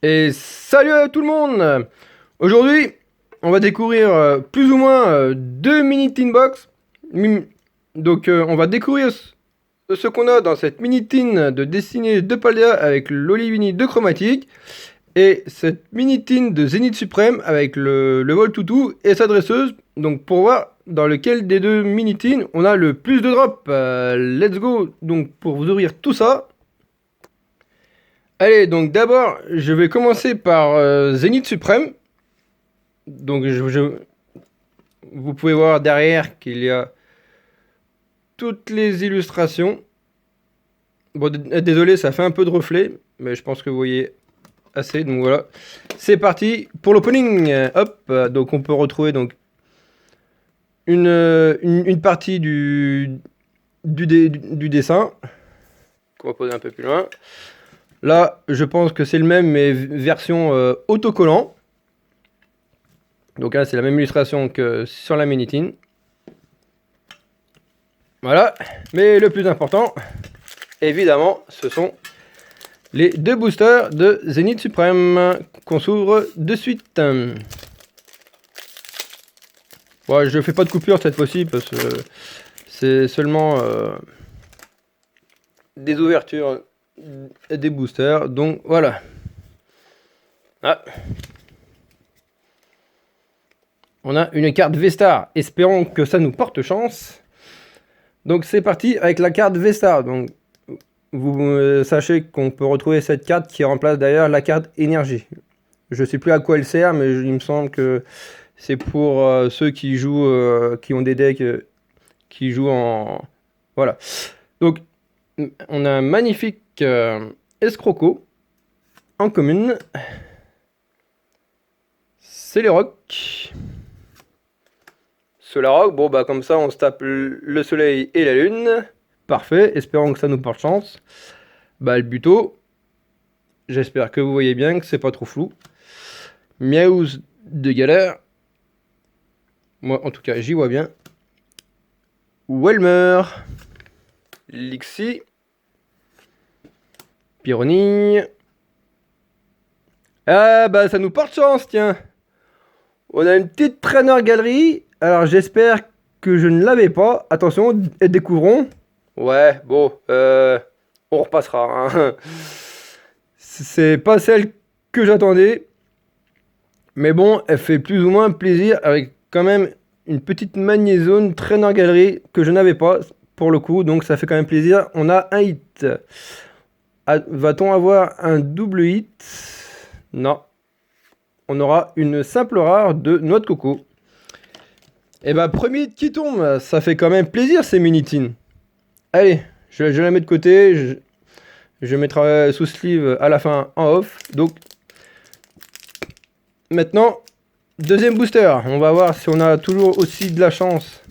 Et salut à tout le monde. Aujourd'hui, on va découvrir plus ou moins deux mini tin box. Donc on va découvrir ce qu'on a dans cette mini tin de dessinée de Paldea avec l'Olivini de chromatique. Et cette mini tin de Zénith Suprême avec le vol toutou et sa dresseuse. Donc pour voir dans lequel des deux mini tins on a le plus de drops. Let's go. Donc pour vous ouvrir tout ça. Allez, donc d'abord, je vais commencer par Zénith Suprême. Donc vous pouvez voir derrière qu'il y a toutes les illustrations. Bon, désolé, ça fait un peu de reflet, mais je pense que vous voyez assez. Donc voilà, c'est parti pour l'opening. Hop, donc on peut retrouver donc une partie du dessin qu'on va poser un peu plus loin. Là, je pense que c'est le même, mais version autocollant. Donc là, c'est la même illustration que sur la Minitine. Voilà. Mais le plus important, évidemment, ce sont les deux boosters de Zénith Suprême qu'on s'ouvre de suite. Bon, je fais pas de coupure cette fois-ci parce que c'est seulement des ouvertures et des boosters. Donc voilà. Ah. On a une carte V-Star. Espérons que ça nous porte chance. Donc c'est parti avec la carte V-Star. Donc vous sachez qu'on peut retrouver cette carte qui remplace d'ailleurs la carte énergie. Je sais plus à quoi elle sert, mais il me semble que c'est pour ceux qui jouent, qui ont des decks qui jouent en... Voilà. Donc on a un magnifique Escroco en commune. C'est les rocks. Solarok, bon bah comme ça on se tape le soleil et la lune. Parfait, espérons que ça nous porte chance. Bah le buto. J'espère que vous voyez bien, que c'est pas trop flou. Miaouz de galère. Moi en tout cas j'y vois bien. Welmer. Lixi. Pyroni. Ah bah ça nous porte chance, tiens. On a une petite traîneur galerie. Alors j'espère que je ne l'avais pas. Attention, découvrons. Ouais, bon, on repassera. Hein. C'est pas celle que j'attendais. Mais bon, elle fait plus ou moins plaisir avec quand même une petite magnézone traîneur galerie que je n'avais pas pour le coup. Donc ça fait quand même plaisir. On a un hit. Va-t-on avoir un double hit? Non. On aura une simple rare de noix de coco. Et bah premier hit qui tombe, ça fait quand même plaisir ces minitines. Allez, je la mets de côté, je mettrai sous sleeve à la fin en off. Donc maintenant, deuxième booster. On va voir si on a toujours aussi de la chance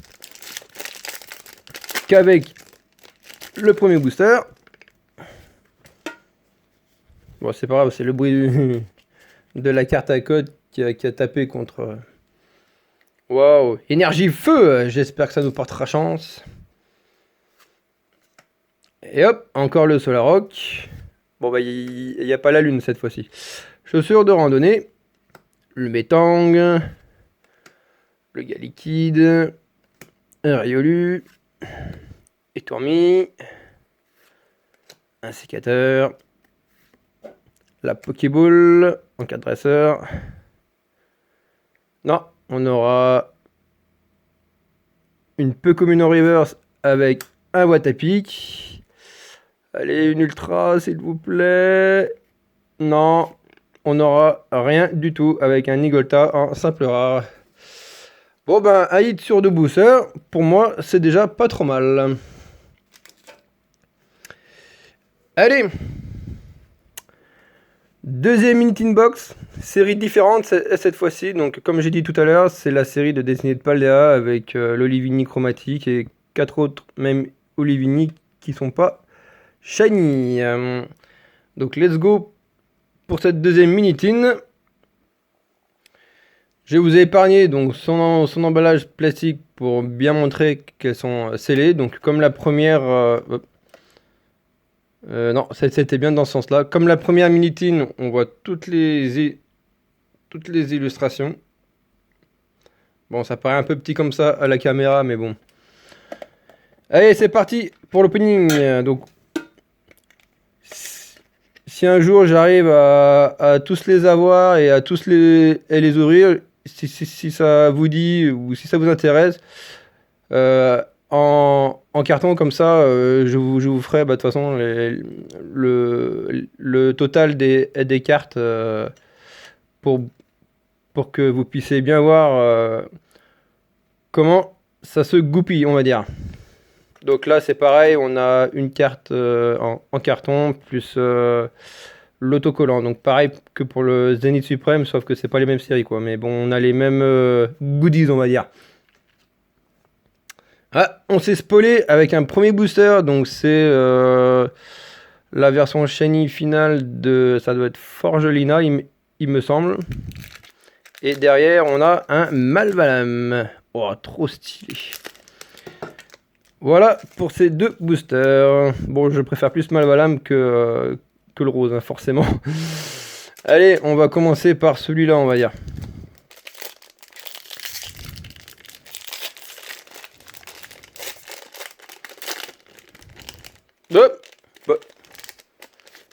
qu'avec le premier booster. Bon, c'est pas grave, c'est le bruit de la carte à code qui a tapé contre... Waouh, énergie feu, j'espère que ça nous portera chance. Et hop, encore le Solarok. Bon bah il n'y a pas la lune cette fois-ci. Chaussures de randonnée. Le Métang. Le gars liquide. Un Riolu. Étourmi. Un sécateur. La Pokéball en 4 dresseurs. Non, on aura une peu commune en reverse avec un Watapic. Allez, une ultra, s'il vous plaît. Non, on n'aura rien du tout avec un Nigolta en simple rare. Bon ben, un hit sur deux boosters, pour moi, c'est déjà pas trop mal. Allez. Deuxième Mintin Box, série différente cette fois-ci. Donc, comme j'ai dit tout à l'heure, c'est la série de dessinée de Paldea avec l'Olivini chromatique et 4 autres, même Olivini, qui sont pas shiny. Donc, let's go pour cette deuxième Minitin. Je vais vous épargner donc son emballage plastique pour bien montrer qu'elles sont scellées. Donc, comme la première. Non, c'était bien dans ce sens-là. Comme la première Minitine, on voit toutes les illustrations. Bon, ça paraît un peu petit comme ça à la caméra, mais bon. Allez, c'est parti pour l'opening. Donc, si un jour j'arrive à tous les avoir et à tous les ouvrir, si ça vous dit ou si ça vous intéresse, en carton comme ça, je vous ferai bah, de toute façon le total des cartes pour, pour que vous puissiez bien voir comment ça se goupille, on va dire. Donc là, c'est pareil, on a une carte en carton plus l'autocollant. Donc pareil que pour le Zénith Suprême, sauf que c'est pas les mêmes séries, quoi. Mais bon, on a les mêmes goodies, on va dire. Ah, on s'est spoilé avec un premier booster, donc c'est la version shiny finale de, ça doit être Forgelina, il me semble. Et derrière, on a un Malvalam. Oh, trop stylé. Voilà pour ces deux boosters. Bon, je préfère plus Malvalam que le rose, hein, forcément. Allez, on va commencer par celui-là, on va dire.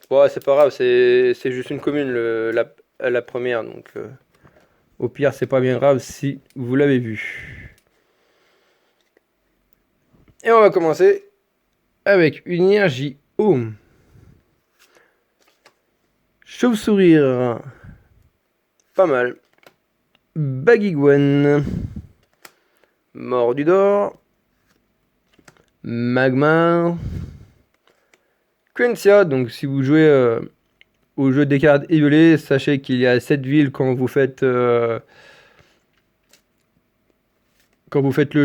Bon, c'est pas grave, c'est juste une commune, la première, donc au pire, c'est pas bien grave si vous l'avez vu. Et on va commencer avec une énergie home. Chauve-sourire. Pas mal. Baguigouane. Mordudor. Magmar. Quencia, donc si vous jouez au jeu des cartes éviolées, sachez qu'il y a 7 villes quand vous faites le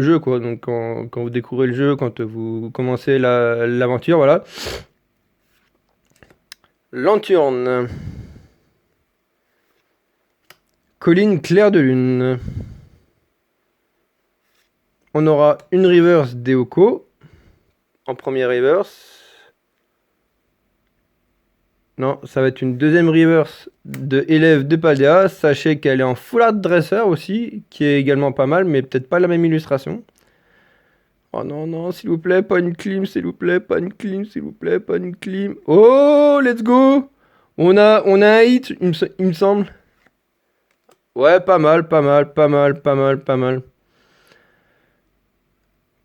jeu, quoi. Donc quand vous découvrez le jeu, quand vous commencez l'aventure, voilà. Lanturne. Colline claire de lune. On aura une reverse d'Eoko en première reverse. Non, ça va être une deuxième reverse de élève de Paldea. Sachez qu'elle est en full art dresser aussi, qui est également pas mal, mais peut-être pas la même illustration. Oh non, non, s'il vous plaît, pas une clim, s'il vous plaît, pas une clim, s'il vous plaît, pas une clim. Oh, let's go! On a un hit, il me semble. Ouais, pas mal, pas mal, pas mal, pas mal, pas mal.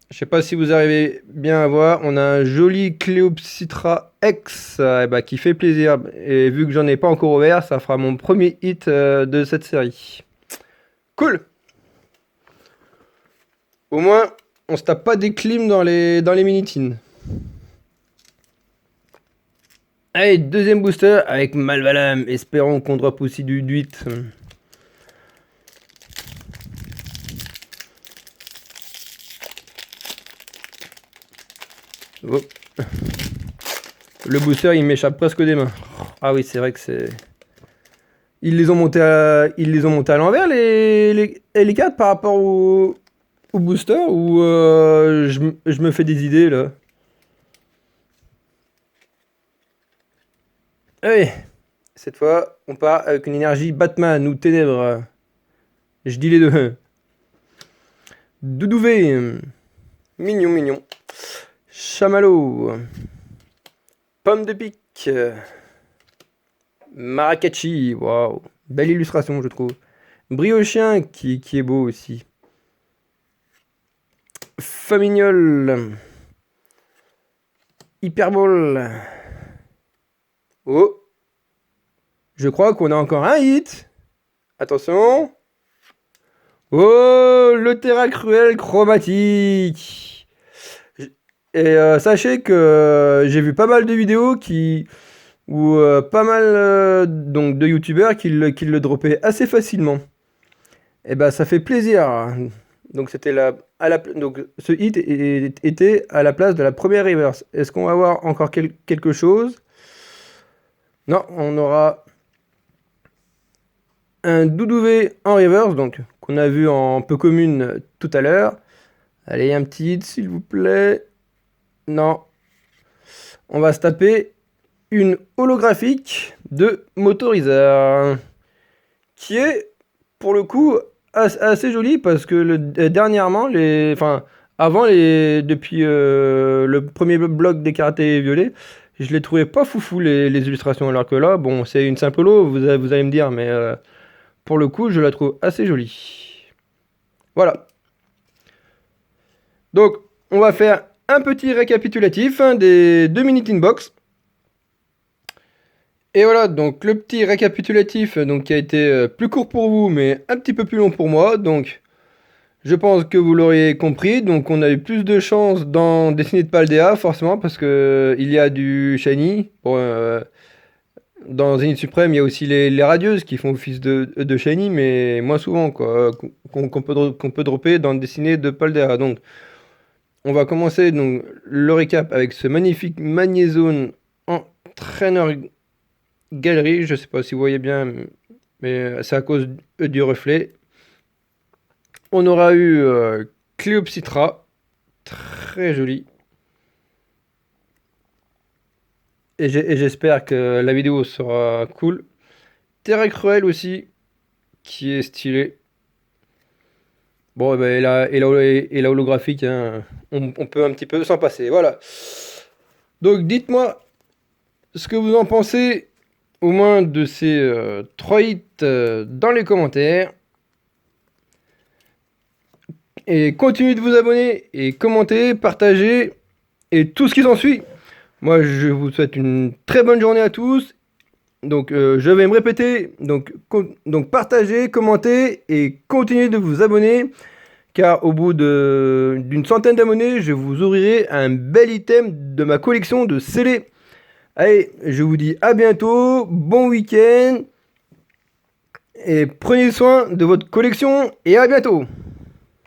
Je sais pas si vous arrivez bien à voir, on a un joli Cléopsitra X qui fait plaisir. Et vu que j'en ai pas encore ouvert, ça fera mon premier hit de cette série. Cool! Au moins, on se tape pas des clims dans les minitines. Allez, deuxième booster avec Malvalam. Espérons qu'on drop aussi du 8. Oh. Le booster il m'échappe presque des mains. Ah oui, c'est vrai que c'est... Ils les ont montés à l'envers les cartes par rapport au booster, ou je me fais des idées là. Allez, cette fois on part avec une énergie Batman ou Ténèbres. Je dis les deux. Doudouvé. Mignon, mignon. Chamallow. Pomme de pique. Maracacci. Waouh. Belle illustration, je trouve. Briochien qui est beau aussi. Famignol. Hyperbole. Oh. Je crois qu'on a encore un hit. Attention. Oh, le Terra Cruel chromatique. Et sachez que j'ai vu pas mal de vidéos où pas mal donc de youtubeurs qui le droppaient assez facilement. Et bah ça fait plaisir. Donc c'était donc ce hit était à la place de la première reverse. Est-ce qu'on va avoir encore quelque chose? Non, on aura un Doudouvé en reverse, donc qu'on a vu en peu commune tout à l'heure. Allez, un petit hit s'il vous plaît. Non. on va se taper une holographique de Motorizar, qui est pour le coup assez jolie parce que dernièrement, depuis le premier bloc des karatés violets, je les trouvais pas foufou les illustrations, alors que là, bon, c'est une simple holo, vous allez me dire, mais pour le coup, je la trouve assez jolie. Voilà. Donc, on va faire un petit récapitulatif des 2 minutes inbox. Et voilà, donc le petit récapitulatif donc, qui a été plus court pour vous, mais un petit peu plus long pour moi. Donc, je pense que vous l'auriez compris. Donc, on a eu plus de chance dans Destiny de Paldea, forcément, parce que il y a du shiny. Bon, dans Zénith Suprême, il y a aussi les radieuses qui font office de shiny, mais moins souvent, quoi, qu'on peut dropper dans Destiny de Paldea. Donc, on va commencer donc, le récap avec ce magnifique Magnézone en trainer galerie. Je sais pas si vous voyez bien, mais c'est à cause du reflet. On aura eu Cléopsitra, très joli. Et j'espère que la vidéo sera cool. Terra Cruel aussi, qui est stylé. Bon, et la holographique, hein, on peut un petit peu s'en passer. Voilà. Donc, dites-moi ce que vous en pensez, au moins de ces 3 hits dans les commentaires. Et continuez de vous abonner et commenter, partager et tout ce qui s'ensuit. Moi, je vous souhaite une très bonne journée à tous. Donc, je vais me répéter. Donc partagez, commentez et continuez de vous abonner. Car au bout d'une centaine d'abonnés, je vous ouvrirai un bel item de ma collection de scellés. Allez, je vous dis à bientôt. Bon week-end. Et prenez soin de votre collection. Et à bientôt.